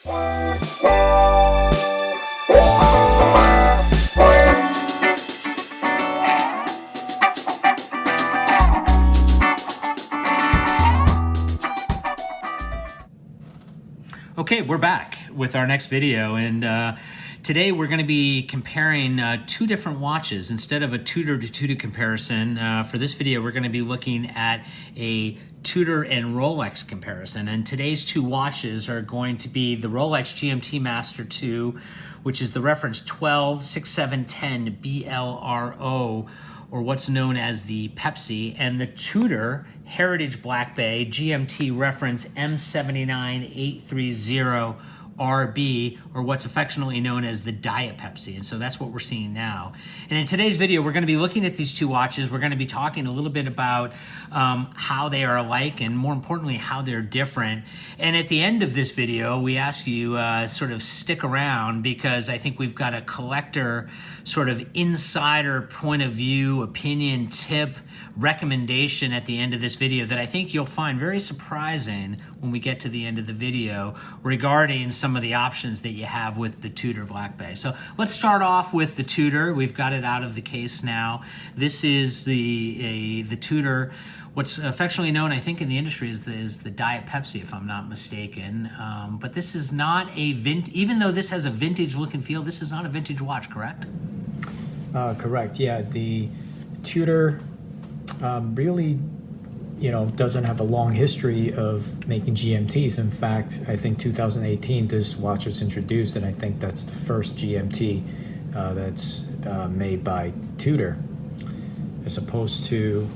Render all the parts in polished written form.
Okay, we're back with our next video, and today we're going to be comparing two different watches. Instead of a Tudor to Tudor comparison, for this video we're going to be looking at a Tudor and Rolex comparison. And today's two watches are going to be the Rolex GMT Master II, which is the reference 126710 BLRO, or what's known as the Pepsi, and the Tudor Heritage Black Bay GMT reference M79830 RB, or what's affectionately known as the Diet Pepsi. And so that's what we're seeing now. And in today's video, we're going to be looking at these two watches. We're going to be talking a little bit about how they are alike, and more importantly, how they're different. And at the end of this video, we ask you sort of stick around, because I think we've got a collector sort of insider point of view, opinion, tip, recommendation at the end of this video that I think you'll find very surprising when we get to the end of the video regarding some of the options that you have with the Tudor Black Bay. So let's start off with the Tudor. We've got it out of the case now. This is the Tudor, what's affectionately known, I think, in the industry is the Diet Pepsi, if I'm not mistaken. But this is not a even though this has a vintage look and feel, this is not a vintage watch, correct? Correct, yeah. The Tudor really, doesn't have a long history of making GMTs. In fact, I think 2018 this watch was introduced, and I think that's the first GMT that's made by Tudor, as opposed to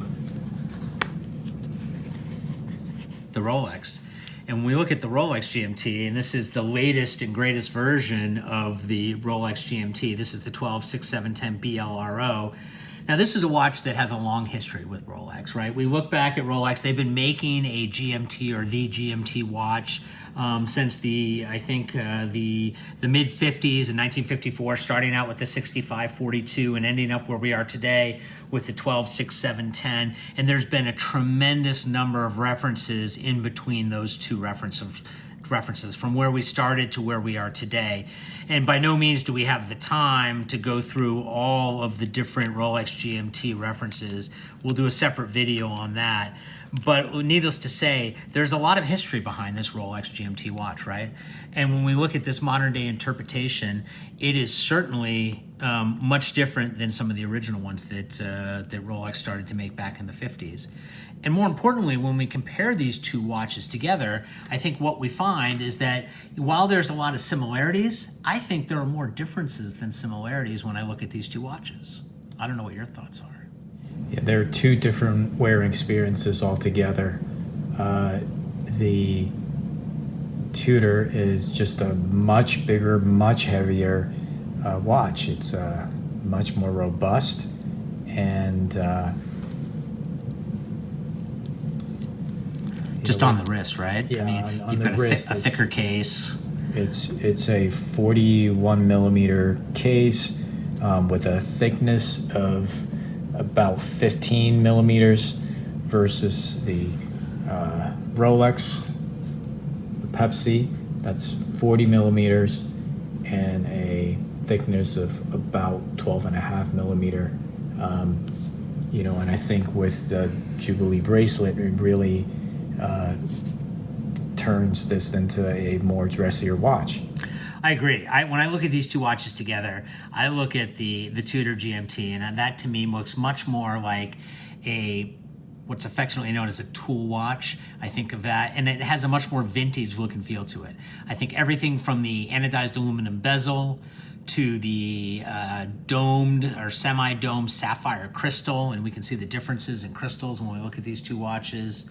the Rolex. And when we look at the Rolex GMT, and this is the latest and greatest version of the Rolex GMT, this is the 126710 BLRO. Now, this is a watch that has a long history with Rolex, right? We look back at Rolex, they've been making a GMT or the GMT watch since the mid-50s in 1954, starting out with the 6542 and ending up where we are today with the 126710. And there's been a tremendous number of references in between those two references from where we started to where we are today. And by no means do we have the time to go through all of the different Rolex GMT references. We'll do a separate video on that. But needless to say, there's a lot of history behind this Rolex GMT watch, right? And when we look at this modern day interpretation, it is certainly much different than some of the original ones that Rolex started to make back in the 50s. And more importantly, when we compare these two watches together, I think what we find is that while there's a lot of similarities, I think there are more differences than similarities when I look at these two watches. I don't know what your thoughts are. Yeah, there are two different wearing experiences altogether. The Tudor is just a much bigger, much heavier watch. It's much more robust, and just on the wrist, right? Yeah, I mean, on you've the got wrist, a thicker case. It's a 41 millimeter case with a thickness of about 15 millimeters versus the Rolex, the Pepsi, that's 40 millimeters and a thickness of about 12.5 millimeter. And I think with the Jubilee bracelet, it really turns this into a more dressier watch. I agree. When I look at these two watches together, I look at the Tudor GMT, and that to me looks much more like what's affectionately known as a tool watch. I think of that, and it has a much more vintage look and feel to it. I think everything from the anodized aluminum bezel to the domed or semi-domed sapphire crystal, and we can see the differences in crystals when we look at these two watches.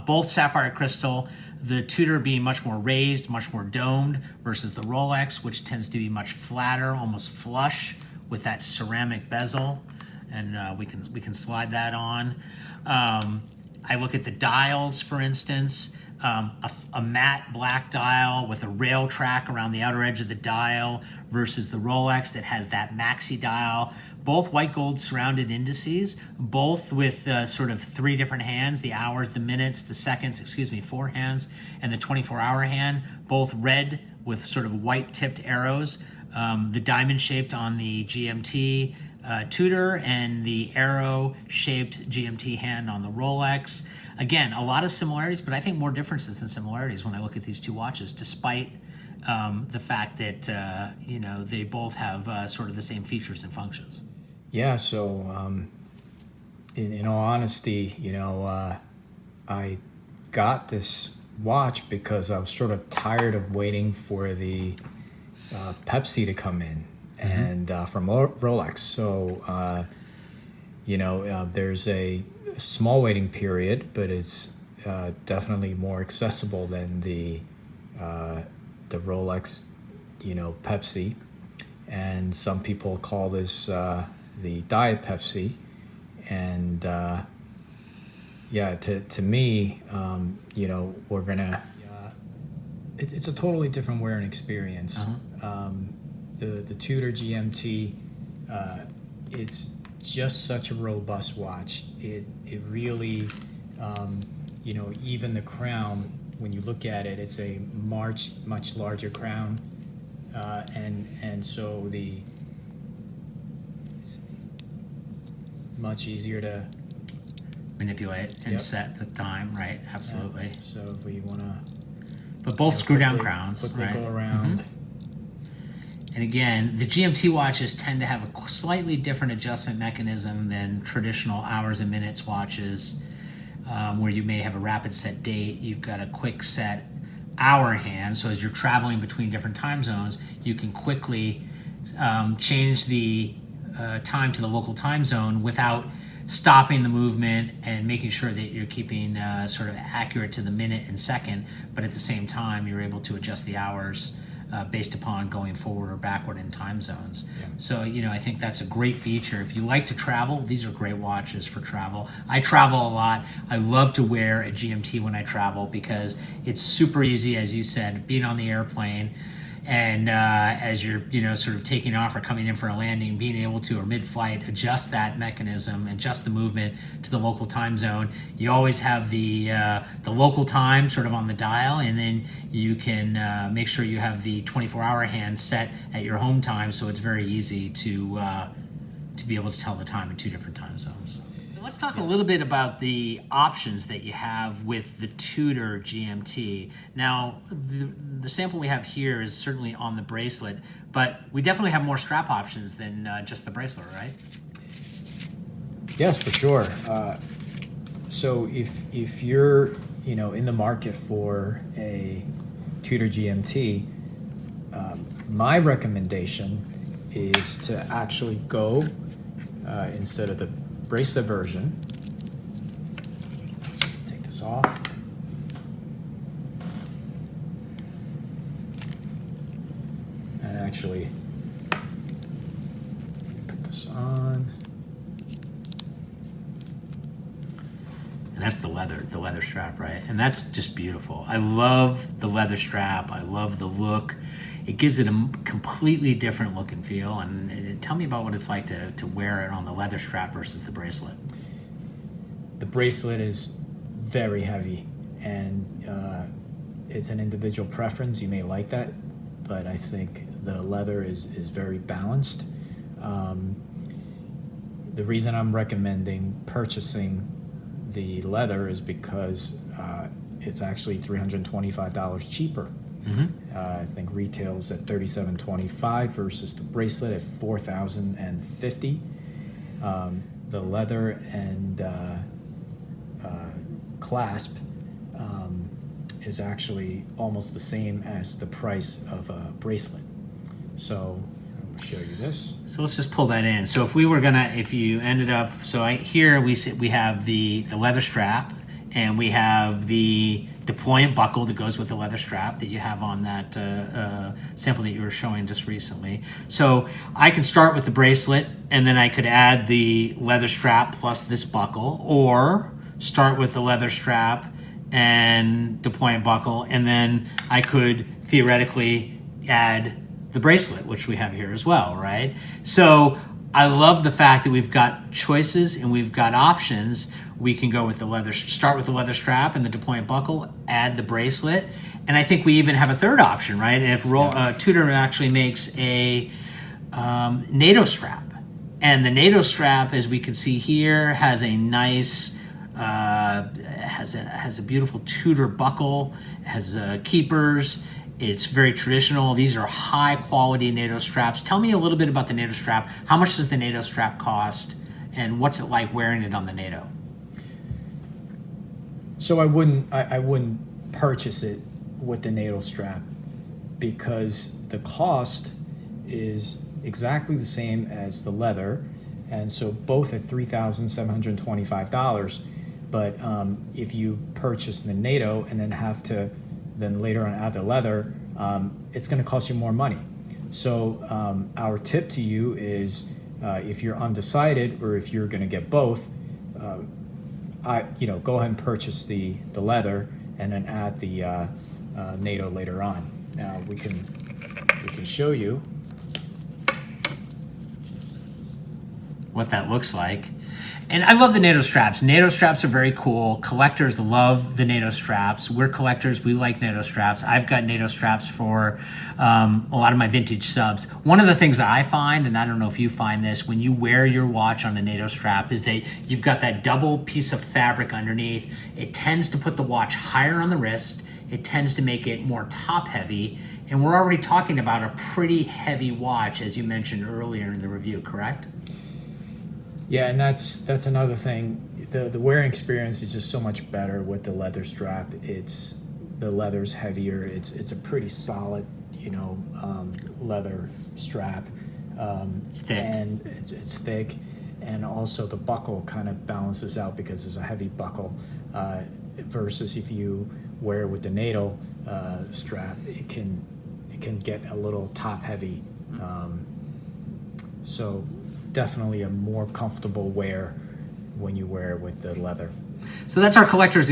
Both sapphire crystal, the Tudor being much more raised, much more domed, versus the Rolex, which tends to be much flatter, almost flush with that ceramic bezel, and we can slide that on. I look at the dials, for instance. a matte black dial with a rail track around the outer edge of the dial versus the Rolex that has that maxi dial. Both white gold surrounded indices, both with sort of three different hands, the hours, the minutes, the seconds, 4 hands, and the 24-hour hand, both red with sort of white tipped arrows. The diamond shaped on the GMT Tudor and the arrow shaped GMT hand on the Rolex. Again, a lot of similarities, but I think more differences than similarities when I look at these two watches, despite the fact that they both have sort of the same features and functions. Yeah, so in all honesty, I got this watch because I was sort of tired of waiting for the Pepsi to come in, and from Rolex. So, there's a small waiting period, but it's definitely more accessible than the Rolex, Pepsi. And some people call this the Diet Pepsi. And to me, we're gonna. It's a totally different wearing experience. The Tudor GMT, it's just such a robust watch. It really, even the crown, when you look at it, it's a much larger crown, and so it's much easier to manipulate and Yep. set the time, right? Absolutely. So if we want to, But both screw down crowns, quickly right? go around. And again, the GMT watches tend to have a slightly different adjustment mechanism than traditional hours and minutes watches, where you may have a rapid set date. You've got a quick set hour hand. So as you're traveling between different time zones, you can quickly change the time to the local time zone without stopping the movement and making sure that you're keeping sort of accurate to the minute and second, but at the same time you're able to adjust the hours based upon going forward or backward in time zones. Yeah. So, I think that's a great feature. If you like to travel, these are great watches for travel. I travel a lot. I love to wear a GMT when I travel because it's super easy, as you said, being on the airplane. And as you're, sort of taking off or coming in for a landing, being able to, or mid-flight, adjust that mechanism, adjust the movement to the local time zone. You always have the local time sort of on the dial, and then you can make sure you have the 24-hour hand set at your home time, so it's very easy to be able to tell the time in two different time zones. So let's talk a little bit about the options that you have with the Tudor GMT. Now, the sample we have here is certainly on the bracelet, but we definitely have more strap options than just the bracelet, right? Yes, for sure. So if you're in the market for a Tudor GMT, my recommendation is to actually go instead of the bracelet version. Let's take this off. And actually put this on. And that's the leather strap, right? And that's just beautiful. I love the leather strap. I love the look. It gives it a completely different look and feel. And tell me about what it's like to wear it on the leather strap versus the bracelet. The bracelet is very heavy, and it's an individual preference. You may like that, but I think the leather is very balanced. The reason I'm recommending purchasing the leather is because it's actually $325 cheaper. I think retails at $37.25 versus the bracelet at $4,050. The leather and clasp is actually almost the same as the price of a bracelet. So I'll show you this. So let's just pull that in. So if you ended up, so here we have the leather strap, and we have the deployant buckle that goes with the leather strap that you have on that sample that you were showing just recently. So I can start with the bracelet, and then I could add the leather strap plus this buckle, or start with the leather strap and deployant buckle, and then I could theoretically add the bracelet, which we have here as well, right? So I love the fact that we've got choices and we've got options. We can go with the leather, start with the leather strap and the deployant buckle, add the bracelet, and I think we even have a third option, right? If Tudor actually makes a Nato strap, and the Nato strap, as we can see here, has a nice, has a beautiful Tudor buckle, has keepers. It's very traditional. These are high quality Nato straps. Tell me a little bit about the Nato strap. How much does the Nato strap cost, and what's it like wearing it on the Nato? So I wouldn't purchase it with the Nato strap because the cost is exactly the same as the leather, and so both at $3,725. But if you purchase the Nato and then have to then later on add the leather, it's going to cost you more money. So our tip to you is if you're undecided or if you're going to get both, go ahead and purchase the leather and then add the Nato later on. Now we can show you what that looks like. And I love the Nato straps. Nato straps are very cool. Collectors love the Nato straps. We're collectors. We like Nato straps. I've got Nato straps for a lot of my vintage subs. One of the things that I find, and I don't know if you find this, when you wear your watch on a Nato strap, is that you've got that double piece of fabric underneath. It tends to put the watch higher on the wrist. It tends to make it more top heavy. And we're already talking about a pretty heavy watch, as you mentioned earlier in the review, correct? Yeah, and that's another thing. The wearing experience is just so much better with the leather strap. The leather's heavier. It's a pretty solid, leather strap. It's thick. And it's thick, and also the buckle kind of balances out because it's a heavy buckle. Versus if you wear it with the Nato strap, it can get a little top heavy. So definitely a more comfortable wear when you wear it with the leather. So that's our collector's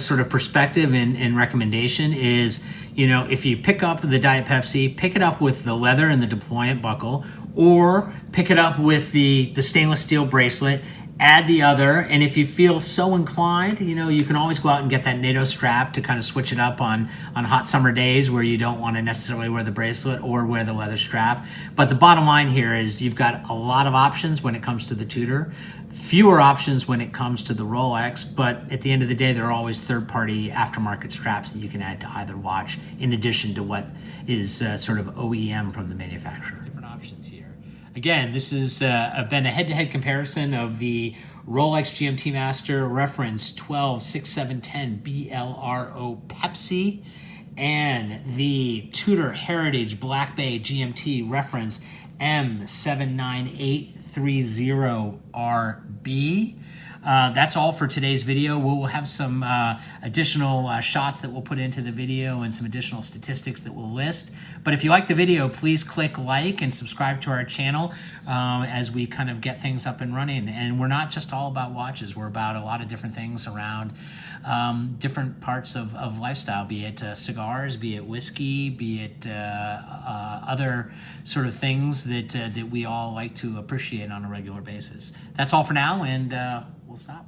sort of perspective and recommendation is, if you pick up the Diet Pepsi, pick it up with the leather and the deployant buckle, or pick it up with the stainless steel bracelet, add the other, and if you feel so inclined, you can always go out and get that Nato strap to kind of switch it up on hot summer days where you don't want to necessarily wear the bracelet or wear the leather strap. But the bottom line here is you've got a lot of options when it comes to the Tudor, fewer options when it comes to the Rolex, but at the end of the day, there are always third-party aftermarket straps that you can add to either watch in addition to what is sort of OEM from the manufacturer. Different options here. Again, this has been a head-to-head comparison of the Rolex GMT Master reference 126710 BLRO Pepsi and the Tudor Heritage Black Bay GMT reference M79830RB. That's all for today's video. We'll have some additional shots that we'll put into the video and some additional statistics that we'll list. But if you like the video, please click like and subscribe to our channel as we kind of get things up and running. And we're not just all about watches. We're about a lot of different things around different parts of lifestyle, be it cigars, be it whiskey, be it other sort of things that we all like to appreciate on a regular basis. That's all for now, and we'll stop.